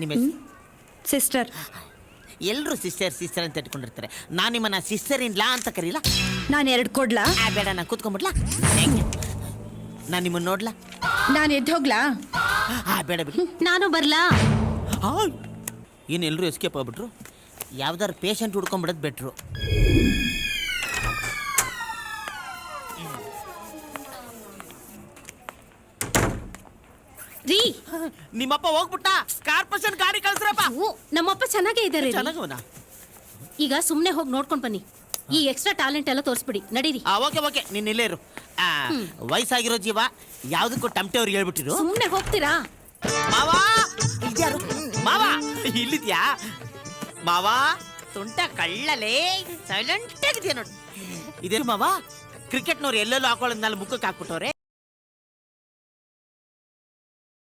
ನಿಮ್ಮ ಹೆಸರು? ಸಿಸ್ಟರ್. ಎಲ್ಲರೂ ಸಿಸ್ಟರ್ ಸಿಸ್ಟರ್ ಅಂತ ಇಟ್ಕೊಂಡಿರ್ತಾರೆ. ನಾನು ನಿಮ್ಮನ್ನ ಸಿಸ್ಟರ್ ಇನ್ ಲಾ ಅಂತ ಕರೀಲ? ನಾನು 2 ಕೊಡ್ಲಾ? ಬೇಡ, ನಾನು ಕೂತ್ಕೊಂಡ್ಬಿಡ್ಲಾ? ನಾನು ನಿಮ್ಮನ್ನ ನೋಡ್ಲಾ? ನಾನು ಎದ್ದು ಹೋಗ್ಲಾ? ಬೇಡ ಬಿಡಿ. ನಾನು ಬರ್ಲಾ? ಏನು ಎಲ್ಲರೂ ಎಸ್ಕೇಪ್ ಆಗ್ಬಿಟ್ರು? ಯಾವ್ದಾರು ಪೇಷಂಟ್ ಹುಡ್ಕೊಂಡ್ಬಿಡೋದು ಬೆಟ್ರು. ರೀ, ನಿಮ್ಮಪ್ಪ ಹೋಗ್ಬಿಟ್ಟ. ಕಾರ್ಪೊರೇಷನ್ ಗಾಡಿ ಕಳ್ಸ್ರಪ್ಪ. ನಮ್ಮಪ್ಪ ಚೆನ್ನಾಗೇ ಇದ್ದಾರೆ. ಚೆನ್ನಾಗವನ? ಈಗ ಸುಮ್ನೆ ಹೋಗಿ ನೋಡ್ಕೊಂಡ್ ಬನ್ನಿ. ಈ ಎಕ್ಸ್ಟ್ರಾ ಟ್ಯಾಲೆಂಟ್ ಎಲ್ಲ ತೋರಿಸ್ಬಿಡಿ. ನಡೀರಿ. ಓಕೆ, ನೀನ್ ಇಲ್ಲೇ ಇರು. ವಯಸ್ಸಾಗಿರೋ ಜೀವ ಯಾವ್ದಕ್ಕೂ ಟಮಟೆ ಅವ್ರಿಗೆ ಹೇಳ್ಬಿಟ್ಟಿರು. ಸುಮ್ನೆ ಹೋಗ್ತೀರಾ? ಮಾವಾ, ಇದ್ಯಾರು? ಮಾವಾ ಇಲ್ಲಿದ್ಯಾ? ಮಾವಾ ತುಂಟ ಕಳ್ಳಲೇ, ಸೈಲೆಂಟ್ ಆಗಿದ್ಯಾ ನೋಡಿ. ಇದೇನು ಮಾವಾ, ಕ್ರಿಕೆಟ್ನವ್ರು ಎಲ್ಲೆಲ್ಲೋ ಹಾಕೊಳ್ಳೋದ್ನಲ್ಲಿ ಮುಖಕ್ಕೆ ಹಾಕ್ಬಿಟ್ಟವ್ರೆ.